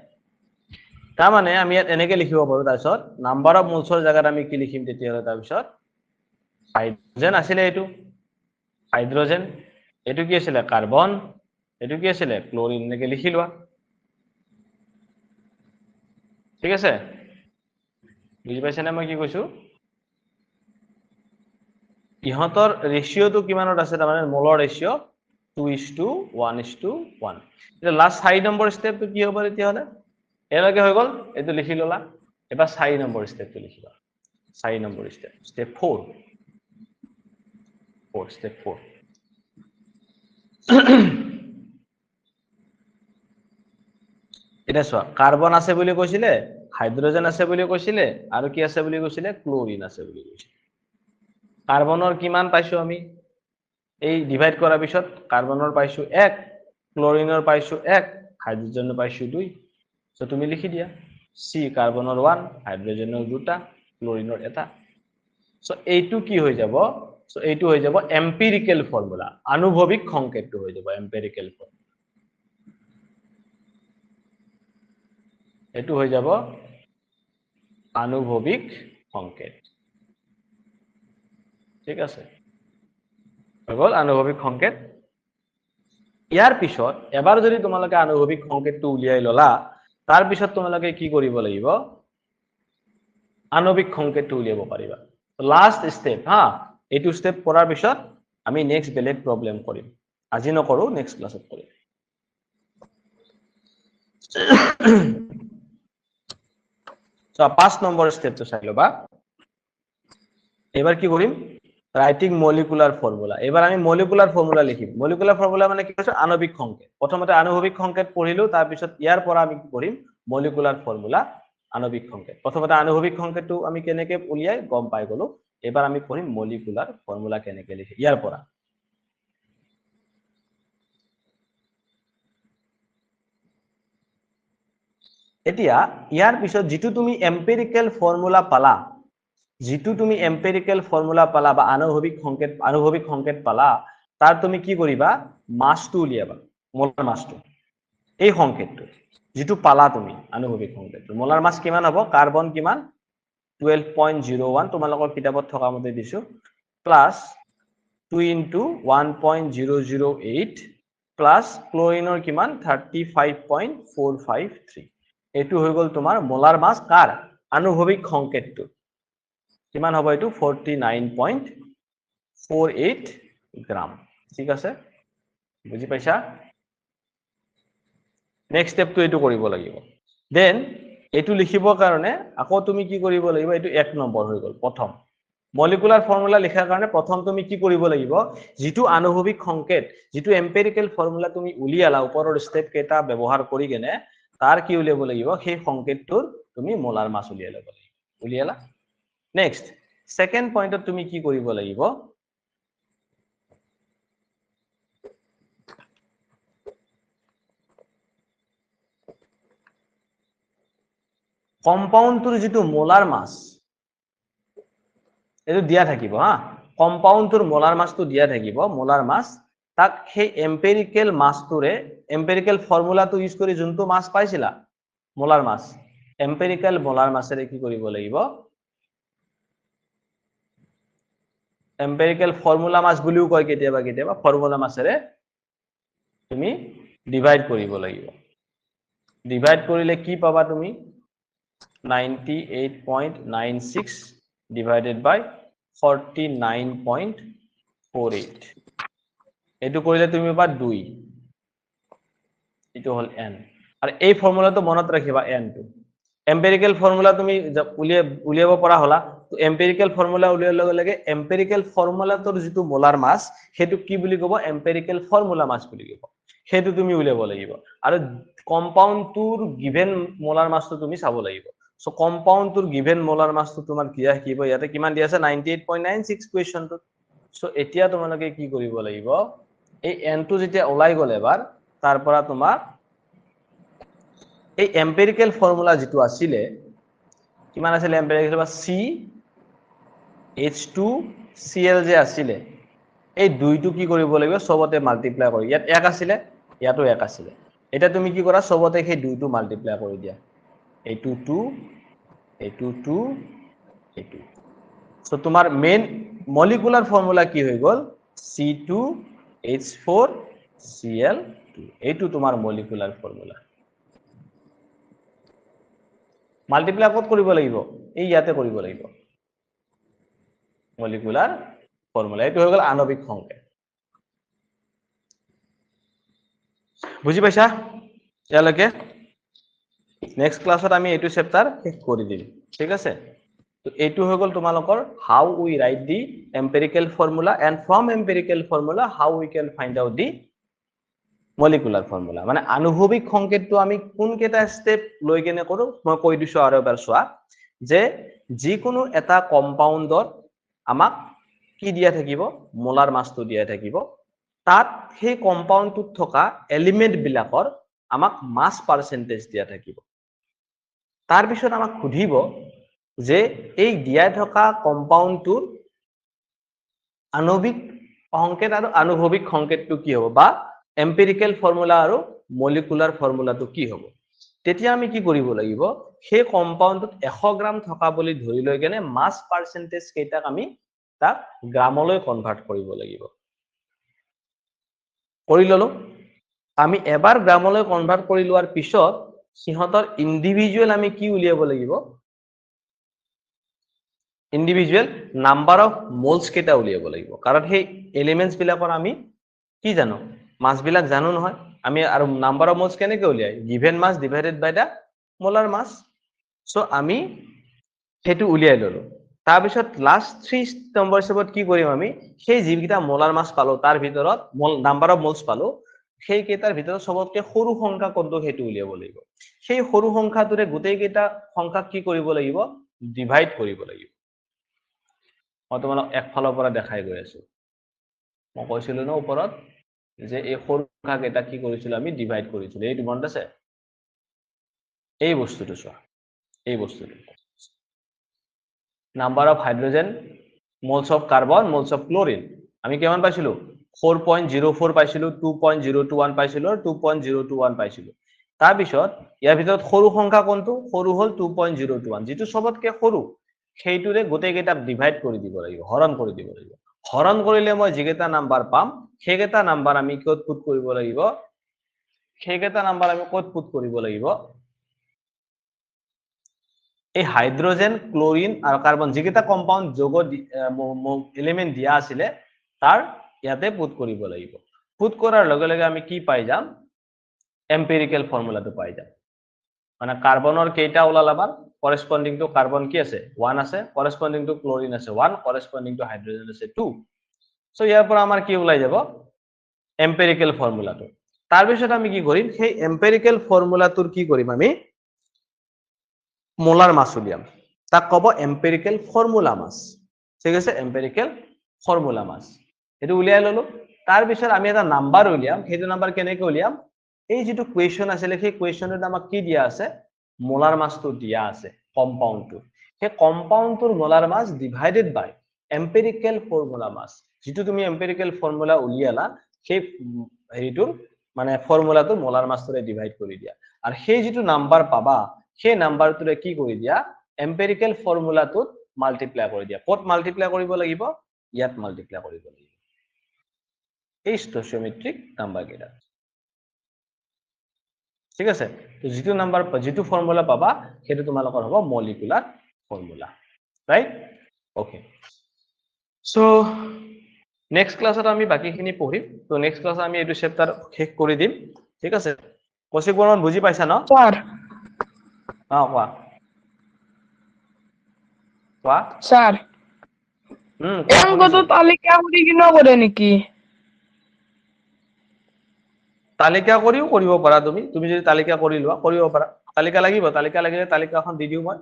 তাৰ মানে আমি ইয়াত এনেকৈ লিখিব পাৰো তাৰ পিছত নাম্বাৰ অফ মোলসৰ জায়গাত আমি কি লিখিম তেতিয়া হলে তাৰ পিছত হাইড্ৰোজেন আছিল এইটো হাইড্ৰোজেন এইটো কি আছিল কাৰ্বন এইটো কি আছিল ক্লোৰিন এনেকৈ লিখি লোৱা ঠিক আছে বুজি পাইছে না মই কি কৈছো ইহতৰ ৰেশিওটো কিমানত আছে তাৰ মানে মোলৰ ৰেশিও 2:1:1 এটা লাষ্ট 4 নম্বৰ স্টেপটো কি হ'ব তেতিয়া হলে এলৈকে হৈ গল এটো লিখি ললা এবাৰ 4 নম্বৰ স্টেপটো লিখিবা 4 নম্বৰ স্টেপ 4 step 4 এটা চোৱা কাৰ্বন আছে বুলি কৈছিলে হাইড্ৰোজেন আছে বুলি কৈছিলে আৰু কি আছে বুলি কৈছিলে ক্লোৰিন আছে বুলি কৈছিলে কাৰ্বনৰ কিমান পাইছো আমি এই ডিভাইড কৰাৰ পিছত কাৰ্বনৰ পাইছো 1 ক্লোৰিনৰ পাইছো 1 হাইড্ৰোজেনৰ পাইছো 2 সো তুমি লিখি দিয়া সি কাৰ্বনৰ 1 হাইড্ৰোজেনৰ 2টা ক্লোৰিনৰ এটা সো এইটো কি হৈ যাব সো এইটো হৈ যাব এম্পিৰিক্যাল ফৰ্মুলা আনুভৱিক সংকেতটো হৈ যাব এম্পিৰিক্যাল ফৰ্মুলা এটো হৈ যাব আনুভৱিক সংকেত ঠিক আছে গল আনুভৱিক সংকেত ইয়াৰ পিছত এবাৰ যদি তোমালোকে আনুভৱিক সংকেতটো উলিয়াই ললা তাৰ পিছত তোমালোকে কি কৰিব লাগিব আণৱিক সংকেতটো উলিয়াব পাৰিবা লাষ্ট স্টেপ হা এইটো স্টেপ কৰাৰ পিছত আমি নেক্সট বেলেগ প্ৰবলেম কৰিম আজি নকৰো নেক্সট ক্লাছত কৰিম সো 5 নম্বৰ স্টেপটো চাই লবা এবাৰ কি কৰিম ৰাইটিং মলিকুলাৰ ফৰ্মুলা। এবাৰ আমি মলিকুলাৰ ফৰ্মুলা লিখিম। মলিকুলাৰ ফৰ্মুলা মানে কি কৈছো আণবিক সংকেত। প্ৰথমতে আণবিক সংকেত পঢ়িলো, তাৰ পিছত ইয়াৰ পৰা আমি কি কৰিম মলিকুলাৰ ফৰ্মুলা আণবিক সংকেত। প্ৰথমতে আণবিক সংকেতটো আমি কেনেকে উলিয়াই গম পাই গলো। এবাৰ আমি পঢ়িম মলিকুলাৰ ফৰ্মুলা কেনেকে লিখে ইয়াৰ পৰা। এতিয়া ইয়াৰ পিছত যেটো তুমি এম্পিৰিকেল ফৰ্মুলা পালা, যেটো তুমি এম্পিৰিকেল ফৰ্মুলা পালা বা আণবিক সংকেত পালা, তাৰ তুমি কি কৰিবা মাসটো উলিয়াবা, মোলাৰ মাসটো। এই সংকেতটো যেটো পালা তুমি আণবিক সংকেতটো, মোলাৰ মাস কিমান হ'ব, কাৰ্বন কিমান 12.01 তোমালোকৰ কিতাপত থকা মতে দিছো, প্লাস 2 into 1.008 প্লাস ক্লোৰিনৰ কিমান 35.453। এটো হৈ গল তোমাৰ মোলাৰ মাস কাৰ আণবিক সংকেতটো। কিমান হ'ব এটো 49.48 গ্ৰাম। ঠিক আছে, বুজি পাইছা? নেক্সট স্টেপটো এটো কৰিব লাগিব। দেন এটো লিখিবৰ কাৰণে আকৌ তুমি কি কৰিব লাগিব, এটো 1 নম্বৰ হৈ গল প্ৰথম। মলিকুলাৰ ফৰ্মুলা লেখাৰ কাৰণে প্ৰথম তুমি কি কৰিব লাগিব, যেটো আণবিক সংকেত, যেটো এম্পিৰিক্যাল ফৰ্মুলা তুমি উলিয়ালা ওপৰৰ স্টেপ কেটা ব্যবহাৰ কৰি কেনে তাৰ কি উলিয়াব লাগিব, সেই সংকেতটোৰ তুমি মোলাৰ মাস উলিয়াই ল'ব লাগিব। উলিয়ালা? নেক্সট সেকেন্ড পয়েন্টত তুমি কি কৰিব লাগিব, কম্পাউন্ডটোৰ যেটো মোলাৰ মাস এটো দিয়া থাকিব হা, কম্পাউন্ডটোৰ মোলাৰ মাসটো দিয়া থাকিব, মোলাৰ মাস তাক সেই এম্পিৰিক্যাল মাসটোৰে এম্পিৰিক্যাল ফৰ্মুলাটো ইউজ কৰি যোনটো মাস পাইছিলা মোলাৰ মাস, এম্পিৰিক্যাল মোলাৰ মাসেৰে কি কৰিব লাগিব, এম্পিৰিক্যাল ফৰ্মুলা মাস বুলিও কয় কেতিয়াবা কেতিয়াবা, ফৰ্মুলা মাসেৰে তুমি ডিভাইড কৰিব লাগিব। ডিভাইড কৰিলে কি পাবা তুমি 98.96 divided by 49.48। এটো কৰিলে তুমি পাবা 2। এটো হল n। আৰু এই ফৰ্মুলাটো মনত ৰাখিবা n টো। এম্পিৰিক্যাল ফৰ্মুলা তুমি উলিয়াব পৰা হলা, তো এম্পিৰিক্যাল ফৰ্মুলা উলিয়াৰ লগে লগে এম্পিৰিক্যাল ফৰ্মুলাটোৰ যেটো মোলাৰ মাস হেতু কি বুলি কব, এম্পিৰিক্যাল ফৰ্মুলা মাস বুলি কব। হেতু তুমি উলিয়াব লাগিব। আৰু কম্পাউন্ডটোৰ গিভেন মোলাৰ মাসটো তুমি চাব লাগিব। সো কম্পাউন্ডটোৰ গিভেন মোলাৰ মাসটো তোমাৰ কি আহিব, ইয়াতে কিমান দিয়া আছে 98.96 কোৱেশ্চনটো। সো এতিয়া তোমালোকে কি কৰিব লাগিব, এই n টো যেতিয়া ওলাই গলে এবাৰ তাৰ পৰা তোমাৰ এই এম্পিৰিক্যাল ফৰ্মুলা যেটো আছিলে, কিমান আছিলে এম্পিৰিক্যাল বা CH2Cl যে আছিলে, এই দুইটো কি কৰিব লাগিব সবতে মাল্টিপ্লাই কৰি, ইয়াত 1 আছিলে ইয়াতো 1 আছিলে, এটা তুমি কি কৰা সবতে সেই দুইটো মাল্টিপ্লাই কৰি দিয়া, এইটো 2 এইটো 2 এইটো। সো তোমাৰ মেইন মলিকুলাৰ ফৰ্মুলা কি হৈ গল C2H4Cl2। এইটো তোমাৰ মলিকুলাৰ ফৰ্মুলা। মাল্টিপ্লাই কত কৰিব লাগিব, এই ইয়াতে কৰিব লাগিব মলিকুলার ফর্মুলা। এইটো হৈ গল আণবিক সংকেত। বুজি পাইছা ইয়ালৈকে? নেক্সট ক্লাসত আমি এইটো চেপ্টার শেষ কৰি দিম। ঠিক আছে, তো এইটো হৈ গল তোমালোকৰ how we write the empirical formula and from empirical formula how we can find out the molecular formula. মানে আণবিক সংকেতটো আমি কোন কেটা স্টেপ লৈ কেনে কৰো মই কৈ দিছো আৰু এবাৰ চোৱা, যে যিকোনো এটা কম্পাউন্ডত আমাক কি দিয়া থাকিব, মোলাৰ মাসটো দিয়া থাকিব, তাত সেই কম্পাউন্ডটোত থকা এলিমেন্ট বিলাকৰ আমাক মাস পাৰ্সেন্টেজ দিয়া থাকিব। তাৰ পিছত আমাক সুধিব যে এই দিয়া থকা কম্পাউন্ডটোৰ আণবিক সংকেত আৰু আণবিক সংকেতটো কি হ'ব, বা এম্পিৰিক্যাল ফৰ্মুলা আৰু মলিকুলাৰ ফৰ্মুলাটো কি হ'ব। তেতিয়া আমি কি কৰিব লাগিব, সেই কম্পাউন্ডত 100 গ্ৰাম থকা বুলি ধৰি লৈ কেনে মাস পাৰ্সেন্টেজ কেইটাক আমি তাক গ্ৰামলৈ কনভাৰ্ট কৰিব লাগিব। কৰি ললো, আমি এবাৰ গ্ৰামলৈ কনভাৰ্ট কৰি লোৱাৰ পিছত সিহঁতৰ ইন্ডিভিজুয়াল আমি কি উলিয়াব লাগিব, ইন্ডিভিজুয়াল নাম্বাৰ অফ মোলস কেটা উলিয়াব লাগিব। কাৰণ সেই এলিমেন্টস বিলাকৰ আমি কি জানো, মাস বিলাক জানো নহয় আমি, আৰু নাম্বার অফ মোলস কেনেকে উলিয়াই, given mass divided by the molar mass. So আমি হেতু উলিয়াই ললো। তাৰপিছত লাষ্ট 3 নম্বৰ স্টেপত কি কৰিম আমি সেই যিকেইটা মোলাৰ মাছ পালো তাৰ ভিতৰত নাম্বাৰ অফ মোলস পালো সেই কেইটাৰ ভিতৰত সবতকে সৰু সংখ্যা কোনটো সেইটো উলিয়াব লাগিব সেই সৰু সংখ্যাটোৰে গোটেই কেইটা সংখ্যাক কি কৰিব লাগিব ডিভাইড কৰিব লাগিব মই তোমাক একফালৰ পৰা দেখাই গৈ আছো মই কৈছিলো ন ওপৰত যে এই সৰু সংখ্যা কেইটা কি কৰিছিল আমি ডিভাইড কৰিছিল এইটো মনত আছে এই বস্তুটো চোৱা এই বস্তুটো number of hydrogen moles of carbon moles of chlorine আমি কিমান পাইছিলো 4.04 পাইছিলো 2.021 পাইছিলো 2.021 পাইছিলো তাৰ পিছত ইয়াৰ ভিতৰত সৰু সংখ্যা কোনটো সৰু হল 2.021 যেটো সবতকে সৰু সেইটোৰে গোটেই কেইটা ডিভাইড কৰি দিব লাগিব হৰণ কৰি দিব লাগিব হৰণ কৰিলে মই যিকেইটা নাম্বাৰ পাম সেইকেইটা নাম্বাৰ আমি ক'ত পুট কৰিব লাগিব সেইকেইটা নাম্বাৰ আমি ক'ত পুট কৰিব লাগিব এই হাইড্ৰোজেন ক্লোৰিন আৰু কাৰ্বন যিকেইটা কম্পাউণ্ড যৌগ এলিমেন্ট দিয়া আছিল তাৰ ইয়াতে পুট কৰিব লাগিব পুট কৰাৰ লগে লগে আমি কি পাই যাম এম্পিৰিকেল ফৰ্মুলাটো পাই যাম মানে কাৰ্বনৰ কেইটা ওলাল আমাৰ কৰেসপন্ডিং টু কাৰ্বন কি আছে 1 আছে কৰেসপন্ডিং টু ক্লোৰিন আছে 1 কৰেসপন্ডিং টু হাইড্ৰোজেন আছে 2 সো ইয়াৰ পৰা আমাৰ কি ওলাই যাব এম্পিৰিকেল ফৰ্মুলাটো তাৰ পিছত আমি কি কৰিম সেই এম্পিৰিকেল ফৰ্মুলাটোৰ কি কৰিম আমি মোলাৰ মাছ উলিয়াম তাক কব এম্পিৰিকেল ফৰ্মুলা মাছ ঠিক আছে এম্পিৰিকেল ফৰ্মুলা মাছ এটো উলিয়াই ললো তাৰ পিছত আমি এটা নাম্বাৰ উলিয়াম সেইটো নাম্বাৰ কেনেকৈ উলিয়াম এই যেটো কোৱেশ্চন আছিল সেই কোৱেশ্চনত আমাক কি দিয়া আছে মোলাৰ মাছটো দিয়া আছে কম্পাউণ্ডটো সেই কম্পাউণ্ডটোৰ মোলাৰ মাছ ডিভাইডেড বাই এম্পিৰিকেল ফৰ্মুলা মাছ যেটো তুমি এম্পিৰিকেল ফৰ্মুলা উলিয়ালা সেই হেৰিটোৰ মানে ফৰ্মুলাটো মোলাৰ মাছটোৰে ডিভাইড কৰি দিয়া আৰু সেই যেটো নাম্বাৰ পাবা সেই নাম্বাৰটোৰে কি কৰি দিয়া এম্পিৰিকেল ফৰ্মুলাটোত মাল্টিপ্লাই কৰি দিয়া কত মাল্টিপ্লাই কৰিব লাগিব ইয়াত মাল্টিপ্লাই কৰিব লাগিব এই ষ্টচিওমেট্ৰিক নাম্বাৰ কেইটা ঠিক আছে তো যেটো নাম্বাৰ যেটো ফৰ্মুলা পাবা সেইটো তোমালোকৰ হ'ব molecular formula right okay so next ক্লাছত আমি বাকিখিনি পঢ়িম তো নেক্সট ক্লাছত আমি এইটো চেপ্টাৰ শেষ কৰি দিম ঠিক আছে কৌশিক বৰ্মন বুজি পাইছা ন স্যাৰ কোৱা কোৱা স্যাৰ কোৱা অঙ্কটো তালিকা কৰি কিনো কৰে নেকি তালিকা কৰিও কৰিব পাৰা তুমি তুমি যদি তালিকা কৰি লোৱা কৰিব পাৰা তালিকা লাগিব তালিকা লাগিলে তালিকাখন দি দিও মই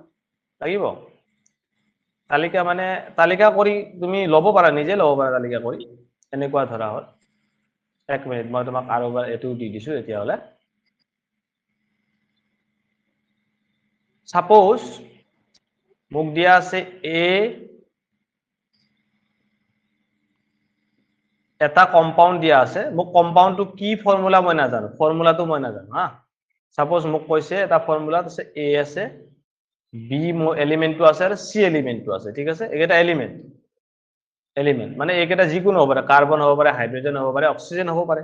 লাগিব তালিকা মানে তালিকা কৰি তুমি লব পাৰা নিজে লব পাৰা তালিকা কৰি এনেকুৱা ধৰা হল এক মিনিট মই তোমাক আৰু এবাৰ এটো দি দিছো এতিয়া হলে সাপোজ মোক দিয়া আছে এ এটা কম্পাউণ্ড দিয়া আছে মোক কম্পাউণ্ডটো কি ফৰ্মুলা মই নাজানো ফৰ্মুলাটো মই নাজানো হা সাপোজ মোক কৈছে এটা ফৰ্মুলা আছে এ আছে বি এলিমেন্টটো আছে আৰু সি এলিমেন্টটো আছে ঠিক আছে এটা এলিমেন্ট মানে এইকেইটা যিকোনো হ'ব পাৰে কাৰ্বন হ'ব পাৰে হাইড্ৰোজেন হ'ব পাৰে অক্সিজেন হ'ব পাৰে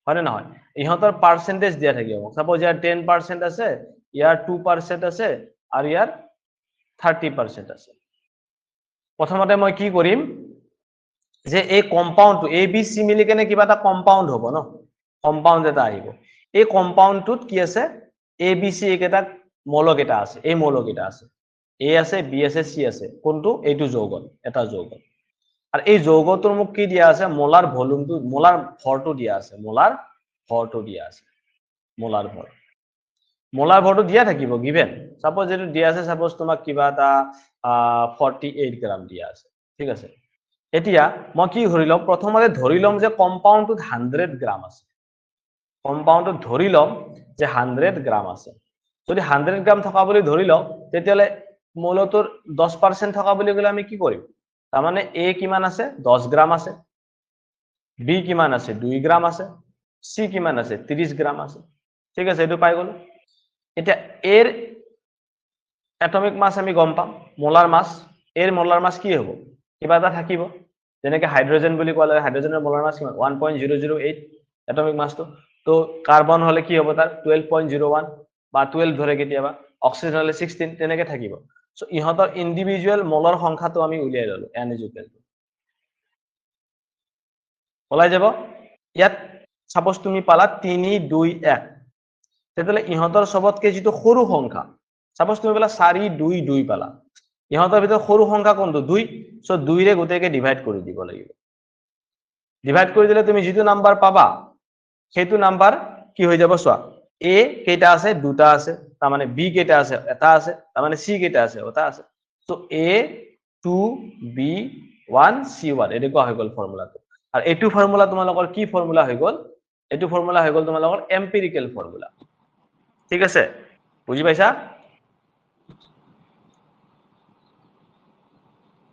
হয়নে নহয় ইহঁতৰ পাৰ্চেন্টেজ দিয়া থাকিব সাপোজ ইয়াৰ 10% আছে ইয়াৰ 2% আছে আৰু ইয়াৰ 30% আছে প্ৰথমতে মই কি কৰিম যে এই কম্পাউণ্ডটো এ বি সি মিলি কেনে কিবা এটা কম্পাউণ্ড হ'ব ন কম্পাউণ্ড এটা আহিব এই কম্পাউণ্ডটোত কি আছে এ বি সি একেটা মৌলক এটা আছে এই মৌলক এটা আছে এ আছে বি আছে সি আছে কোনটো এইটো যৌগ এটা যৌগ আৰু এই যৌগটোৰ মোক কি দিয়া আছে মোলাৰ ভলিউমটো মোলাৰ ভৰটো দিয়া আছে মোলাৰ ভৰটো দিয়া আছে মোলাৰ ভৰটো দিয়া থাকিব গিভেন সাপোজ এটো দিয়া আছে সাপোজ তোমাক কিবা এটা 48 গ্ৰাম দিয়া আছে ঠিক আছে এতিয়া মই কি ধৰি লম প্ৰথমতে ধৰি লম যে কম্পাউণ্ডটোত 100 গ্ৰাম আছে কম্পাউণ্ডটোত ধৰি লম যে 100 গ্ৰাম আছে যদি 100 গ্ৰাম থকা বুলি ধৰি লম তেতিয়ালে মৌলটোৰ 10% থকা বুলি গলে আমি কি কৰিম তাৰ মানে এ কিমান আছে 10 গ্ৰাম আছে বি কিমান আছে 2 গ্ৰাম আছে সি কিমান আছে 30 গ্ৰাম আছে ঠিক আছে এটো পাই গলো এতিয়া এৰ এটমিক মাস আমি গম পাম মোলাৰ মাস এৰ মোলাৰ মাস কি হ'ব কিবা এটা থাকিব যেনেকৈ হাইড্ৰোজেন বুলি ক'লে হাইড্ৰোজেনৰ মোলাৰ মাস কিমান 1.008 এটমিক মাসটো তো কাৰ্বন হলে কি হ'ব তাৰ 12.01 বা 12 ধৰে কেতিয়াবা অক্সিজেন হলে 16 তেনেকৈ থাকিব সো ইহঁতৰ ইন্ডিভিজুৱেল মোলাৰ সংখ্যাটো আমি উলিয়াই ললো n = ওলাই যাব ইয়াত সাপোজ তুমি পালা 3 2 1 তেতিয়ালে ইহঁতৰ সবতকে যেটো সৰু সংখ্যা সাপোজ তুমি পালা 4 2 2 পালা ইহঁতৰ ভিতৰত সৰু সংখ্যা কোনটো 2 সো 2 ৰে গোটেইকে ডিভাইড কৰি দিব লাগিব ডিভাইড কৰি দিলে তুমি যেটো নাম্বাৰ পাবা সেইটো নাম্বাৰ কি হৈ যাব চোৱা a কেইটা আছে দুটা আছে তাৰ মানে b কেইটা আছে এটা আছে তাৰ মানে c কেইটা আছে এটা আছে সো a 2 b 1 c1 এনেকুৱা হৈ গল ফৰ্মুলাটো আৰু এটো ফৰ্মুলা তোমালোকৰ কি ফৰ্মুলা হৈ গল এটো ফৰ্মুলা হৈ গল তোমালোকৰ এম্পিৰিকেল ফৰ্মুলা ঠিক আছে বুজি পাইছা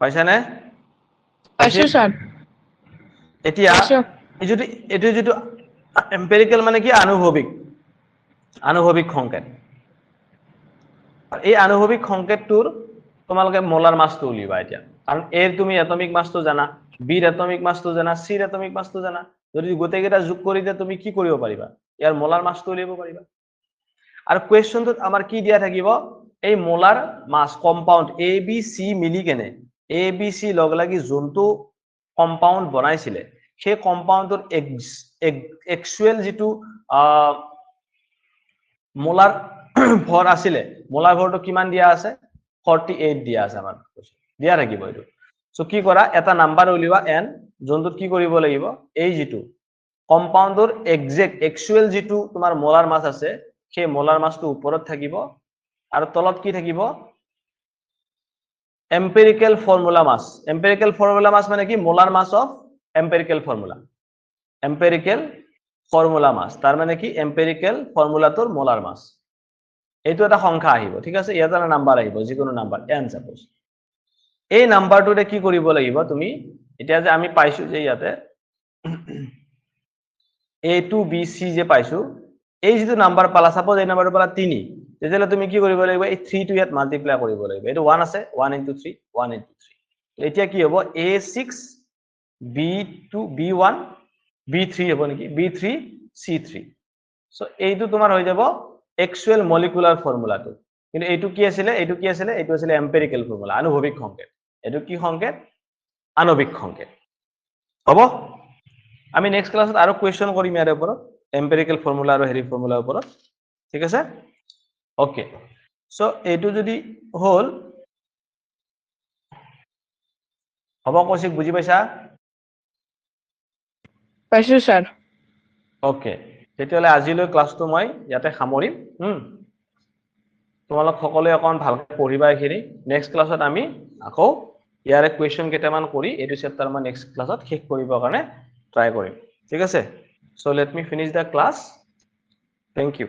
পাইছা নে পাইছো স্যাৰ এতিয়া পাইছো এটো যেটো এম্পিৰিকেল মানে কি আনুভৱিক সংকেত এই আনুভৱিক সংকেতটোৰ তোমালোকে মোলাৰ মাসটো উলিবা এতিয়া কাৰণ a ৰ তুমি এটমিক মাসটো জানা b ৰ এটমিক মাসটো জানা c ৰ এটমিক মাসটো জানা যদি গোটেইকেইটা যোগ কৰি দিয়া তুমি কি কৰিব পাৰিবা ইয়াৰ মোলাৰ মাসটো উলিয়াব পাৰিবা আৰু কোৱেশ্চনটোত আমাৰ কি দিয়া থাকিব এই molar mass compound a b c মিলি কেনে a b c লগ লাগি যোনটো কম্পাউন্ড বনাইছিলে সেই কম্পাউন্ডৰ একচুয়াল যেটো মোলাৰ ভৰ আছিলে মোলাৰ ভৰটো কিমান দিয়া আছে 48 দিয়া আছে আমাৰ দিয়া থাকিব এটো সো কি কৰা এটা নাম্বাৰ উলিওৱা n যোনটো কি কৰিব লাগিব এই যেটো কম্পাউন্ডৰ একচুয়াল যেটো তোমাৰ মোলাৰ মাস আছে সেই মোলাৰ মাসটো ওপৰত থাকিব আৰু তলত কি থাকিব এম্পিৰিকেল ফৰ্মুলা মাস মানে কি মোলাৰ মাস অফ এম্পিৰিকেল ফৰ্মুলা মাস তাৰ মানে কি এম্পিৰিকেল ফৰ্মুলাটোৰ মোলাৰ মাস এইটো এটা সংখ্যা আহিব ঠিক আছে ইয়াত এটা নাম্বাৰ আহিব যিকোনো নাম্বাৰ n সাপোজ এই নাম্বাৰটোতে কি কৰিব লাগিব তুমি এতিয়া যে আমি পাইছো যে ইয়াতে a to b c যে পাইছো এই যেটো নাম্বাৰ পালা সাপোজ এই নাম্বাৰটো পালা 3 তেতিয়ালে তুমি কি কৰিব লাগিব এই 3 টো ইয়াত মাল্টিপ্লাই কৰিব লাগিব এটো 1 আছে 1 into 3 1 into 3 এতিয়া কি হ'ব a6 b2 b1 b3 হ'ব নেকি b3 c3 সো এইটো তোমাৰ হৈ যাব একচুয়াল মলিকুলাৰ ফৰ্মুলাটো কিন্তু এইটো কি আছিল এইটো আছিল এম্পিৰিকেল ফৰ্মুলা আনুভৱিক সংকেত এটো কি সংকেত আণবিক সংকেত হ'ব আমি নেক্সট ক্লাসত আৰু কোৱেশ্চন কৰিম ইয়াৰ ওপৰত এম্পিৰিকেল ফৰ্মুলা আৰু হেৰি ফৰ্মুলাৰ ওপৰত ঠিক আছে ওকে সো এইটো যদি হল হ'ব কৌশিক বুজি পাইছা পাইছো স্যার ওকে তেতিয়ালে আজিলৈ ক্লাসটো মই ইয়াতে সামৰিম তোমালোক সকলোৱে অকন ভালকৈ পঢ়িবা এখিনি নেক্সট ক্লাসত আমি আকৌ ইয়াৰে কোৱেশ্চন কেইটামান কৰি এটো চেপ্টাৰ মই নেক্সট ক্লাসত শেষ কৰিবৰ কাৰণে ট্ৰাই কৰিম ঠিক আছে so let me finish the class thank U